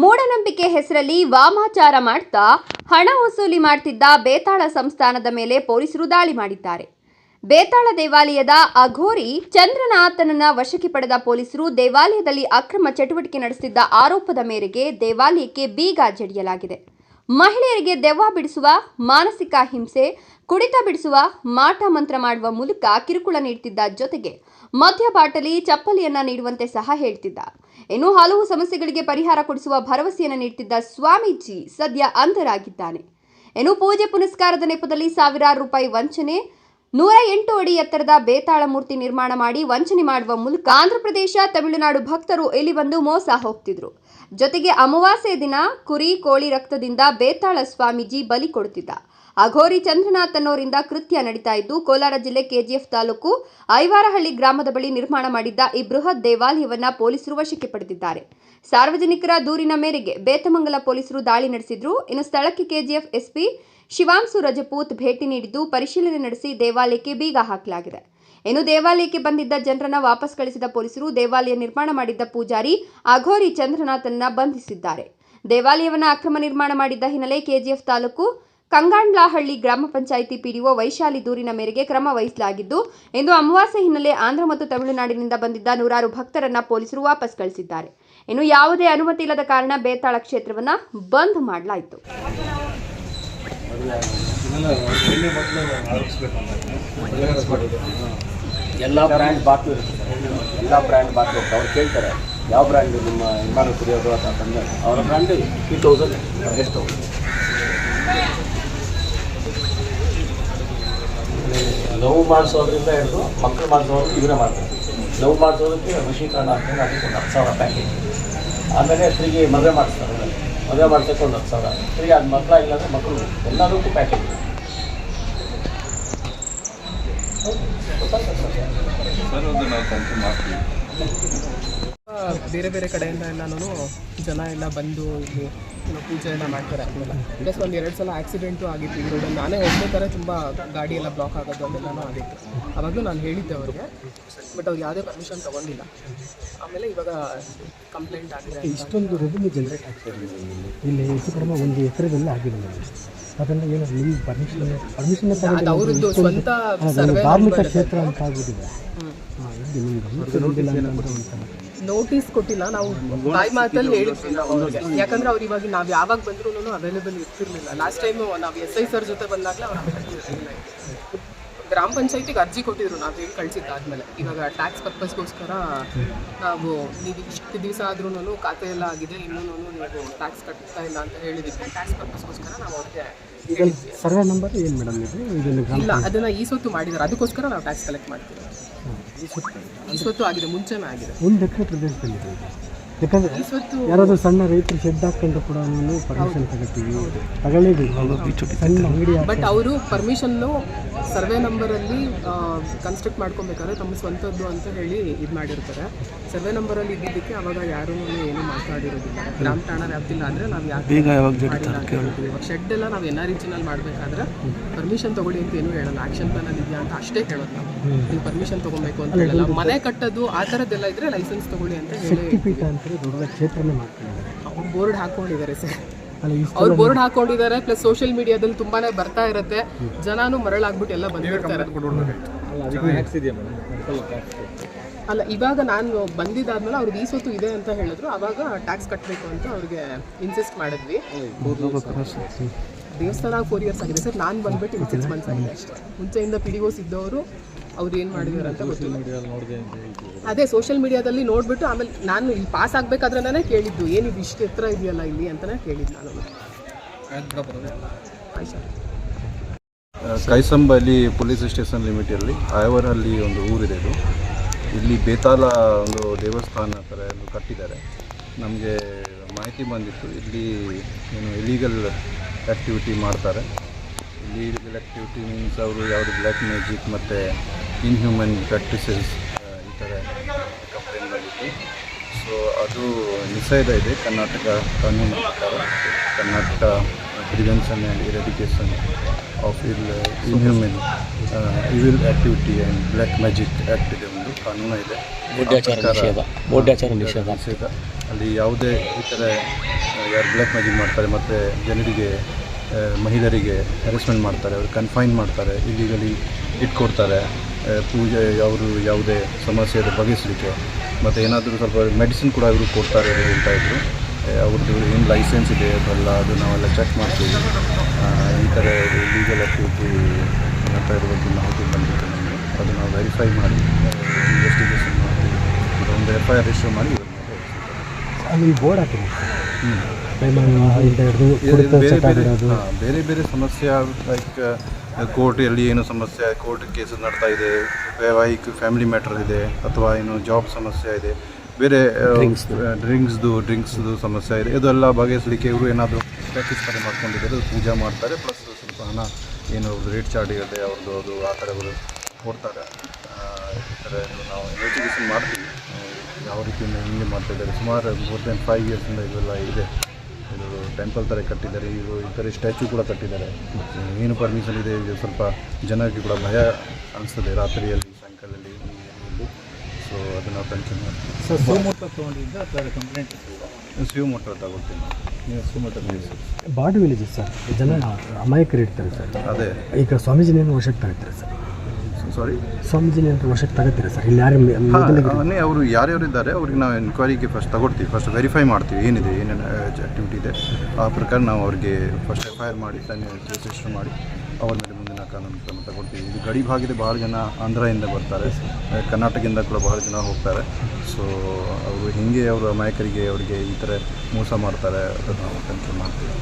ಮೂಢನಂಬಿಕೆ ಹೆಸರಲ್ಲಿ ವಾಮಾಚಾರ ಮಾಡ್ತಾ ಹಣ ವಸೂಲಿ ಮಾಡ್ತಿದ್ದ ಬೇತಾಳ ಸಂಸ್ಥಾನದ ಮೇಲೆ ಪೊಲೀಸರು ದಾಳಿ ಮಾಡಿದ್ದಾರೆ. ಬೇತಾಳ ದೇವಾಲಯದ ಅಘೋರಿ ಚಂದ್ರನಾಥನನ್ನ ವಶಕ್ಕೆ ಪಡೆದ ಪೊಲೀಸರು ದೇವಾಲಯದಲ್ಲಿ ಅಕ್ರಮ ಚಟುವಟಿಕೆ ನಡೆಸುತ್ತಿದ್ದ ಆರೋಪದ ಮೇರೆಗೆ ದೇವಾಲಯಕ್ಕೆ ಬೀಗ ಜಡಿಯಲಾಗಿದೆ. ಮಹಿಳೆಯರಿಗೆ ದೆವ್ವ ಬಿಡಿಸುವ, ಮಾನಸಿಕ ಹಿಂಸೆ, ಕುಡಿತ ಬಿಡಿಸುವ, ಮಾಟ ಮಂತ್ರ ಮಾಡುವ ಮೂಲಕ ಕಿರುಕುಳ ನೀಡುತ್ತಿದ್ದ ಜೊತೆಗೆ ಮದ್ಯ ಬಾಟಲಿ, ಚಪ್ಪಲಿಯನ್ನ ನೀಡುವಂತೆ ಸಹ ಹೇಳ್ತಿದ್ದ. ಇನ್ನು ಹಲವು ಸಮಸ್ಯೆಗಳಿಗೆ ಪರಿಹಾರ ಕೊಡಿಸುವ ಭರವಸೆಯನ್ನು ನೀಡುತ್ತಿದ್ದ ಸ್ವಾಮೀಜಿ ಸದ್ಯ ಅಂಧರಾಗಿದ್ದಾನೆ. ಇನ್ನು ಪೂಜೆ ಪುನಸ್ಕಾರದ ನೆಪದಲ್ಲಿ ಸಾವಿರಾರು ರೂಪಾಯಿ ವಂಚನೆ, 108 ಅಡಿ ಎತ್ತರದ ಬೇತಾಳ ಮೂರ್ತಿ ನಿರ್ಮಾಣ ಮಾಡಿ ವಂಚನೆ ಮಾಡುವ ಮೂಲಕ ಆಂಧ್ರಪ್ರದೇಶ, ತಮಿಳುನಾಡು ಭಕ್ತರು ಇಲ್ಲಿ ಬಂದು ಮೋಸ ಹೋಗ್ತಿದ್ರು. ಜೊತೆಗೆ ಅಮಾವಾಸ್ಯೆ ದಿನ ಕುರಿ, ಕೋಳಿ ರಕ್ತದಿಂದ ಬೇತಾಳ ಸ್ವಾಮೀಜಿ ಬಲಿ ಕೊಡುತ್ತಿದ್ದ. ಅಘೋರಿ ಚಂದ್ರನಾಥ್ ಅನ್ನೋರಿಂದ ಕೃತ್ಯ ನಡೀತಾ ಇದ್ದು, ಕೋಲಾರ ಜಿಲ್ಲೆ ಕೆಜಿಎಫ್ ತಾಲೂಕು ಐವಾರಹಳ್ಳಿ ಗ್ರಾಮದ ಬಳಿ ನಿರ್ಮಾಣ ಮಾಡಿದ್ದ ಈ ಬೃಹತ್ ದೇವಾಲಯವನ್ನ ಪೊಲೀಸರು ವಶಕ್ಕೆ ಪಡೆದಿದ್ದಾರೆ. ಸಾರ್ವಜನಿಕರ ದೂರಿನ ಮೇರೆಗೆ ಬೇತಮಂಗಲ ಪೊಲೀಸರು ದಾಳಿ ನಡೆಸಿದ್ರು. ಇನ್ನು ಸ್ಥಳಕ್ಕೆ ಕೆಜಿಎಫ್ ಎಸ್ಪಿ ಶಿವಾಂಶು ರಜಪೂತ್ ಭೇಟಿ ನೀಡಿದ್ದು ಪರಿಶೀಲನೆ ನಡೆಸಿ ದೇವಾಲಯಕ್ಕೆ ಬೀಗ ಹಾಕಲಾಗಿದೆ. ಇನ್ನು ದೇವಾಲಯಕ್ಕೆ ಬಂದಿದ್ದ ಜನರನ್ನ ವಾಪಸ್ ಕಳಿಸಿದ ಪೊಲೀಸರು ದೇವಾಲಯ ನಿರ್ಮಾಣ ಮಾಡಿದ್ದ ಪೂಜಾರಿ ಅಘೋರಿ ಚಂದ್ರನಾಥನ್ನ ಬಂಧಿಸಿದ್ದಾರೆ. ದೇವಾಲಯವನ್ನ ಅಕ್ರಮ ನಿರ್ಮಾಣ ಮಾಡಿದ್ದ ಹಿನ್ನೆಲೆ ಕೆಜಿಎಫ್ ತಾಲೂಕು ಕಂಗಾಂಡ್ಲಹಳ್ಳಿ ಗ್ರಾಮ ಪಂಚಾಯಿತಿ ಪಿಡಿಒ ವೈಶಾಲಿ ದೂರಿನ ಮೇರೆಗೆ ಕ್ರಮ ವಹಿಸಲಾಗಿದ್ದು, ಇಂದು ಅಮಾವಾಸ್ಯೆ ಹಿನ್ನೆಲೆ ಆಂಧ್ರ ಮತ್ತು ತಮಿಳುನಾಡಿನಿಂದ ಬಂದಿದ್ದ ನೂರಾರು ಭಕ್ತರನ್ನ ಪೊಲೀಸರು ವಾಪಸ್ ಕಳಿಸಿದ್ದಾರೆ. ಇನ್ನು ಯಾವುದೇ ಅನುಮತಿ ಇಲ್ಲದ ಕಾರಣ ಬೇತಾಳ ಕ್ಷೇತ್ರವನ್ನ ಬಂದ್ ಮಾಡಲಾಯಿತು. ಎಲ್ಲ ಬ್ರ್ಯಾಂಡ್ ಬಾಕಿ ಇರುತ್ತೆ, ಎಲ್ಲ ಬ್ರ್ಯಾಂಡ್ ಬಾಕಿ ಇರುತ್ತೆ. ಅವ್ರು ಕೇಳ್ತಾರೆ ಯಾವ ಬ್ರ್ಯಾಂಡ್ ನಿಮ್ಮ ಇಮಾನು ಕುಡಿಯೋದು ಅಂತ ತಂದರೆ ಅವರ ಬ್ರ್ಯಾಂಡ್ 2000 ಎಷ್ಟು ಲವ್ ಮಾಡಿಸೋದ್ರಿಂದ ಹಿಡಿದು ಮಕ್ಕಳು ಮಾಡಿಸೋರು ಇವರೇ ಮಾಡ್ತಾರೆ. ಲವ್ ಮಾಡಿಸೋದಕ್ಕೆ ವಶೀಕರಣ ಅಂತಂದರೆ ಅದಕ್ಕೆ ಒಂದು 10,000 ಪ್ಯಾಕೇಜ್. ಆಮೇಲೆ ತಿರುಗಿ ಮದುವೆ ಮಾಡಿಸ್ತಾರೆ, ಮದುವೆ ಮಾಡ್ಸೋಕ್ಕೆ ಒಂದು 10,000. ತಿರುಗಿ ಅದು ಮಕ್ಕಳ ಇಲ್ಲಾಂದರೆ ಮಕ್ಕಳು ಎಲ್ಲದಕ್ಕೂ ಪ್ಯಾಕೇಜ್. ಬೇರೆ ಬೇರೆ ಕಡೆಯಿಂದ ಎಲ್ಲನೂ ಜನ ಎಲ್ಲ ಬಂದು ಇಲ್ಲಿ ಪೂಜೆ ಎಲ್ಲ ಮಾಡ್ತಾರೆ. ಪ್ಲಸ್ ಒಂದು 2 ಸಲ ಆಕ್ಸಿಡೆಂಟು ಆಗಿತ್ತು ಈ ರೋಡಲ್ಲಿ. ನಾನೇ ಹೋಗ್ಬೇಕಾದ್ರೆ ತುಂಬ ಗಾಡಿ ಎಲ್ಲ ಬ್ಲಾಕ್ ಆಗೋದು ಅದೆಲ್ಲನೂ ಆಗಿತ್ತು. ಆವಾಗಲೂ ನಾನು ಹೇಳಿದ್ದೆ ಅವ್ರಿಗೆ, ಬಟ್ ಅವ್ರು ಯಾವುದೇ ಪರ್ಮಿಷನ್ ತೊಗೊಂಡಿಲ್ಲ. ಆಮೇಲೆ ಇವಾಗ ಕಂಪ್ಲೇಂಟ್ ಆಗಿದೆ. ಇಷ್ಟೊಂದು ರೆವಿನ್ಯೂ ಜನರೇಟ್ ಆಗ್ತಾಯಿದೆ ಇಲ್ಲಿ ಹೆಚ್ಚು ಕಡಿಮೆ ಒಂದು ಎಕರೆದೆಲ್ಲ ಆಗಿದೆ. ಅದನ್ನು ಏನು ನಿಮ್ಮ ಪರ್ಮಿಷನ್ ಅವ್ರದ್ದು ಸ್ವಂತ ಧಾರ್ಮಿಕ ಕ್ಷೇತ್ರ ಅಂತ ಆಗಿಬಿಟ್ಟಿದೆ. ನೋಟಿಸ್ ಕೊಟ್ಟಿಲ್ಲ, ನಾವು ಬಾಯಿ ಮಾತಲ್ಲಿ ಹೇಳಿದ್ವಿ ನಾವು ಅವ್ರಿಗೆ. ಯಾಕಂದರೆ ಅವ್ರು ಇವಾಗ ನಾವು ಯಾವಾಗ ಬಂದ್ರೂ ಅವೈಲೇಬಲ್ ಇರ್ತಿರ್ಲಿಲ್ಲ. ಲಾಸ್ಟ್ ಟೈಮು ನಾವು SI ಸರ್ ಜೊತೆ ಬಂದಾಗಲೇ ಅವ್ರು ಇರಲಿಲ್ಲ. ಗ್ರಾಮ ಪಂಚಾಯತಿಗೆ ಅರ್ಜಿ ಕೊಟ್ಟಿದ್ರು, ನಾವು ಹೇಳಿ ಕಳಿಸಿದ್ದಾದ್ಮೇಲೆ. ಇವಾಗ ಟ್ಯಾಕ್ಸ್ ಪರ್ಪಸ್ಗೋಸ್ಕರ ನಾವು ನೀವು ಇಷ್ಟು ದಿವಸ ಆದ್ರೂ ಖಾತೆ ಎಲ್ಲ ಆಗಿದೆ, ಇನ್ನೂ ನೀವು ಟ್ಯಾಕ್ಸ್ ಕಟ್ತಾ ಇಲ್ಲ ಅಂತ ಹೇಳಿದ್ದಕ್ಕೆ ಟ್ಯಾಕ್ಸ್ ಪರ್ಪಸ್ಗೋಸ್ಕರ ನಾವು ಅವ್ರಿಗೆ ಸರ್ವೆ ನಂಬರ್ ಏನು ಮೇಡಮ್ ಇಲ್ಲ, ಅದನ್ನು ಈ ಸೊತ್ತು ಮಾಡಿದ್ದಾರೆ. ಅದಕ್ಕೋಸ್ಕರ ನಾವು ಟ್ಯಾಕ್ಸ್ ಕಲೆಕ್ಟ್ ಮಾಡ್ತೀವಿ. ಈ ಸೊತ್ತು ಆಗಿದೆ, ಮುಂಚೆನೇ ಆಗಿದೆ. 1 ಎಕರೆ ಪ್ರದೇಶದಲ್ಲಿ ಯಾಕಂದರೆ ಯಾರಾದರೂ ಸಣ್ಣ ರೈತರು ಶೆಡ್ ಹಾಕ್ಕೊಂಡು ಕೂಡ ಪರ್ಮಿಷನ್ ತಗೋತೀವಿ, ಸಣ್ಣ ಅಂಗಡಿ. ಬಟ್ ಅವರು ಪರ್ಮಿಷನ್ನು ಸರ್ವೆ ನಂಬರಲ್ಲಿ ಕನ್ಸ್ಟ್ರಕ್ಟ್ ಮಾಡ್ಕೊಬೇಕಾದ್ರೆ ತಮ್ಮ ಸ್ವಂತದ್ದು ಅಂತ ಹೇಳಿ ಇದು ಮಾಡಿರ್ತಾರೆ. ಸರ್ವೆ ನಂಬರಲ್ಲಿ ಇದ್ದಿದ್ದಕ್ಕೆ ಅವಾಗ ಯಾರೂ ಏನು ಮಾತಾಡಿರೋದಿಲ್ಲ. ಗ್ರಾಮ ಠಾಣಾ ವ್ಯಾಪ್ತಿಲ್ಲ ಅಂದರೆ ನಾವು ಯಾಕೆ ಶೆಡ್ ಎಲ್ಲ ನಾವು NREGನಲ್ಲಿ ಮಾಡಬೇಕಾದ್ರೆ ಪರ್ಮಿಷನ್ ತೊಗೊಳ್ಳಿ ಅಂತ ಏನೂ ಹೇಳಲ್ಲ. ಆ್ಯಕ್ಷನ್ ಪ್ಲಾನಲ್ಲಿ ಇದೆಯಾ ಅಂತ ಅಷ್ಟೇ ಹೇಳೋದು ನಾವು. ನೀವು ಪರ್ಮಿಷನ್ ತೊಗೊಬೇಕು ಅಂತ ಹೇಳಲ್ಲ. ಮನೆ ಕಟ್ಟೋದು ಆ ಥರದ್ದೆಲ್ಲ ಇದ್ದರೆ ಲೈಸೆನ್ಸ್ ತೊಗೊಳ್ಳಿ ಅಂತ ಹೇಳಿ ಅವ್ರು ಬೋರ್ಡ್ ಹಾಕ್ಕೊಂಡಿದ್ದಾರೆ ಸರ್. ಅವ್ರು ಬೋರ್ಡ್ ಹಾಕೊಂಡಿದ್ದಾರೆ. ಪ್ಲಸ್ ಸೋಷಿಯಲ್ ಮೀಡಿಯಾದಲ್ಲಿ ತುಂಬಾನೇ ಬರ್ತಾ ಇರುತ್ತೆ, ಜನನು ಮರಳಾಗ್ಬಿಟ್ಟು ಎಲ್ಲ ಬಂದಿರ್ತಾರೆ. ಅಲ್ಲ, ಇವಾಗ ನಾನು ಬಂದಿದ್ದಾದ್ಮೇಲೆ ಅವ್ರಿಗೆ ಈ ಸೊತ್ತು ಇದೆ ಅಂತ ಹೇಳಿದ್ರು. ಅವಾಗ ಟ್ಯಾಕ್ಸ್ ಕಟ್ಟಬೇಕು ಅಂತ ಅವ್ರಿಗೆ ಇನ್ಸಿಸ್ಟ್ ಮಾಡಿದ್ವಿ. ದೇವಸ್ಥಾನ 4 ಇಯರ್ಸ್ ಆಗಿದೆ ಸರ್. ನಾನು ಬಂದ್ಬಿಟ್ಟು 6 ಮಂತ್ಸ್ ಆಗಿದೆ ಅಷ್ಟೇ. ಮುಂಚೆಯಿಂದ PDOs ಇದ್ದವರು ಅವ್ರು ಏನು ಮಾಡಿದ್ದಾರೆ ಅಂತ ಗೊತ್ತಿಲ್ಲ. ಅದೇ ಸೋಷಿಯಲ್ ಮೀಡಿಯಾದಲ್ಲಿ ನೋಡಿಬಿಟ್ಟು ಆಮೇಲೆ ನಾನು ಇಲ್ಲಿ ಪಾಸ್ ಆಗಬೇಕಾದ್ರೆ ಕೇಳಿದ್ದು, ಏನಿದು ಇಷ್ಟು ಎತ್ತರ ಇದೆಯಲ್ಲ ಇಲ್ಲಿ ಅಂತಲೇ ಕೇಳಿದ್ದು ನಾನು. ಕೈಸಂಬಲ್ಲಿ ಪೊಲೀಸ್ ಸ್ಟೇಷನ್ ಲಿಮಿಟಲ್ಲಿ ಐವರಲ್ಲಿ ಒಂದು ಊರಿದೆ. ಇದು ಇಲ್ಲಿ ಬೇತಾಲ ಒಂದು ದೇವಸ್ಥಾನ ಥರ ಒಂದು ಕಟ್ಟಿದ್ದಾರೆ. ನಮಗೆ ಮಾಹಿತಿ ಬಂದಿತ್ತು ಇಲ್ಲಿ ಏನು ಇಲೀಗಲ್ ಆ್ಯಕ್ಟಿವಿಟಿ ಮಾಡ್ತಾರೆ. ಇಲೀಗಲ್ ಆ್ಯಕ್ಟಿವಿಟಿ ಮೀನ್ಸ್ ಅವರು ಯಾವುದು ಬ್ಲ್ಯಾಕ್ ಮ್ಯಾಜಿಕ್ ಮತ್ತು ಇನ್ಹ್ಯೂಮನ್ ಪ್ರಾಕ್ಟೀಸಸ್ ಈ ಥರ ಕಂಪ್ಲೇಂಟ್ ಬಂದಿತ್ತು. ಸೊ ಅದು ನಿಷೇಧ ಇದೆ ಕರ್ನಾಟಕ ಕಾನೂನು ಪ್ರಕಾರ. Karnataka prevention and eradication of inhuman evil activity and black magic act ಇದೆ, ಒಂದು ಕಾನೂನು ಇದೆ. ಮೌಢ್ಯಾಚಾರ ನಿಷೇಧ ಅಲ್ಲಿ ಯಾವುದೇ ಈ ಥರ ಯಾರು ಬ್ಲ್ಯಾಕ್ ಮ್ಯಾಜಿಕ್ ಮಾಡ್ತಾರೆ ಮತ್ತು ಜನರಿಗೆ ಮಹಿಳೆಯರಿಗೆ ಹ್ಯಾರೆಸ್ಮೆಂಟ್ ಮಾಡ್ತಾರೆ, ಅವರು ಕನ್ಫೈನ್ ಮಾಡ್ತಾರೆ, ಇಲ್ಲಿಗಲಿ ಇಟ್ಕೊಡ್ತಾರೆ, ಪೂಜೆ ಅವರು ಯಾವುದೇ ಸಮಸ್ಯೆ ಇದೆ ಬಗೆಹರಿಸಲಿಕ್ಕೆ, ಮತ್ತು ಏನಾದರೂ ಸ್ವಲ್ಪ ಮೆಡಿಸಿನ್ ಕೂಡ ಇವರು ಕೊಡ್ತಾರೆ ಹೇಳ್ತಾ ಇದ್ರು. ಅವ್ರದ್ದು ಏನು ಲೈಸೆನ್ಸ್ ಇದೆ ಅದೆಲ್ಲ ಅದು ನಾವೆಲ್ಲ ಚೆಕ್ ಮಾಡ್ತೀವಿ. ಈ ಥರ ಲೀಗಲ್ ಆ್ಯಕ್ಟಿವಿಟಿ ಮಾಡ್ತಾ ಇರೋದು ಮಾಹಿತಿ ಬಂದಿತ್ತು ನಮಗೆ, ಅದು ನಾವು ವೆರಿಫೈ ಮಾಡಿ ಇನ್ವೆಸ್ಟಿಗೇಷನ್ ಮಾಡ್ತೀವಿ, ಒಂದು FIR ರಿಜಿಸ್ಟರ್ ಮಾಡಿ ಇವ್ರ ಮೇಲೆ ಅಲ್ಲಿ ಬೋರ್ಡ್ ಹಾಕಿದೆ ಬೇರೆ ಬೇರೆ ಸಮಸ್ಯೆ ಲೈಕ್ ಕೋರ್ಟಲ್ಲಿ ಏನು ಸಮಸ್ಯೆ, ಕೋರ್ಟ್ ಕೇಸ್ ನಡ್ತಾ ಇದೆ, ವೈವಾಹಿಕ ಫ್ಯಾಮಿಲಿ ಮ್ಯಾಟರ್ ಇದೆ, ಅಥವಾ ಏನು ಜಾಬ್ ಸಮಸ್ಯೆ ಇದೆ, ಬೇರೆ ಡ್ರಿಂಕ್ಸ್ದು ಸಮಸ್ಯೆ ಇದೆ, ಇದೆಲ್ಲ ಬಗೆಹರಿಸಲಿಕ್ಕೆ ಇವರು ಏನಾದರೂ ಪ್ರ್ಯಾಕ್ಟೀಸ್ ಕಡೆ ಮಾಡ್ಕೊಂಡಿದ್ದಾರೆ, ಪೂಜೆ ಮಾಡ್ತಾರೆ, ಪ್ಲಸ್ ಸ್ವಲ್ಪ ಹಣ ಏನು ರೇಟ್ ಚಾರ್ಜ್ ಇದೆ ಅವ್ರದ್ದು, ಅದು ಆ ಥರಗಳು ಕೊಡ್ತಾರೆ. ಈ ಥರ ನಾವು ಇನ್ವೆಸ್ಟಿಗೇಷನ್ ಮಾಡ್ತೀವಿ ಯಾವ ರೀತಿಯಿಂದ ಹಿಂಗೆ ಮಾಡ್ತಾಯಿದ್ದಾರೆ. ಸುಮಾರು ಮೋರ್ ದೆನ್ 5 ಇಯರ್ಸಿಂದ ಇದೆಲ್ಲ ಇದೆ. ಇದು ಟೆಂಪಲ್ ಥರ ಕಟ್ಟಿದ್ದಾರೆ, ಇವರು ಈ ಥರ ಸ್ಟ್ಯಾಚ್ಯೂ ಕೂಡ ಕಟ್ಟಿದ್ದಾರೆ. ಏನು ಪರ್ಮಿಷನ್ ಇದೆ, ಇದು ಸ್ವಲ್ಪ ಜನರಿಗೆ ಕೂಡ ಭಯ ಅನಿಸ್ತದೆ ರಾತ್ರಿಯಲ್ಲಿ ಸಾಯಂಕಾಲದಲ್ಲಿ ಇಲ್ಲಿ. ಸೊ ಅದನ್ನು ಟೆನ್ಷನ್ ಮಾಡ್ತೀವಿ. ಶಿವಮೊಗ್ಗ ತಗೊಳ್ತೀವಿ ನಾವು. ಶಿವಮೊಗ್ಗ ಬಾಡಿ ವಿಲೇಜಸ್ ಸರ್, ಜನ ಅಮಾಯಕರು ಇರ್ತಾರೆ ಸರ್. ಅದೇ ಈಗ ಸ್ವಾಮೀಜಿನೇನು ವಶಕ್ಕೆ ತಗೋತೀರಾ ಸರ್? ಸಾರಿ, ಸ್ವಾಮೀಜಿನೇನು ವಶಕ್ಕೆ ತಗೋತೀರಾ ಸರ್? ಇಲ್ಲಿ ಯಾರು ಅವರು ಯಾರ್ಯಾರು ಇದ್ದಾರೆ ಅವ್ರಿಗೆ ನಾವು ಎನ್ಕ್ವೈರಿಗೆ ಫಸ್ಟ್ ತಗೊಳ್ತೀವಿ, ಫಸ್ಟ್ ವೆರಿಫೈ ಮಾಡ್ತೀವಿ ಏನಿದೆ, ಏನೇನು ಆ್ಯಕ್ಟಿವಿಟಿ ಇದೆ, ಆ ಪ್ರಕಾರ ನಾವು ಅವ್ರಿಗೆ ಫಸ್ಟ್ FIR ಮಾಡಿ ರಿಜಿಸ್ಟರ್ ಮಾಡಿ ಅವ್ರ ಮೇಲೆ ಮುಂದಿನ ಕಾನೂನು ಕ್ರಮ ತಗೊಳ್ತೀವಿ. ಇದು ಗಡಿ ಭಾಗದ ಭಾಳ ಜನ ಆಂಧ್ರದಿಂದ ಬರ್ತಾರೆ, ಕರ್ನಾಟಕದಿಂದ ಕೂಡ ಭಾಳ ಜನ ಹೋಗ್ತಾರೆ. ಸೊ ಅವರು ಹಿಂಗೆ ಅವರು ಅಮಾಯಕರಿಗೆ ಅವರಿಗೆ ಈ ಥರ ಮೋಸ ಮಾಡ್ತಾರೆ, ಅದನ್ನು ನಾವು ಕಂಟ್ರೋಲ್ ಮಾಡ್ತೀವಿ.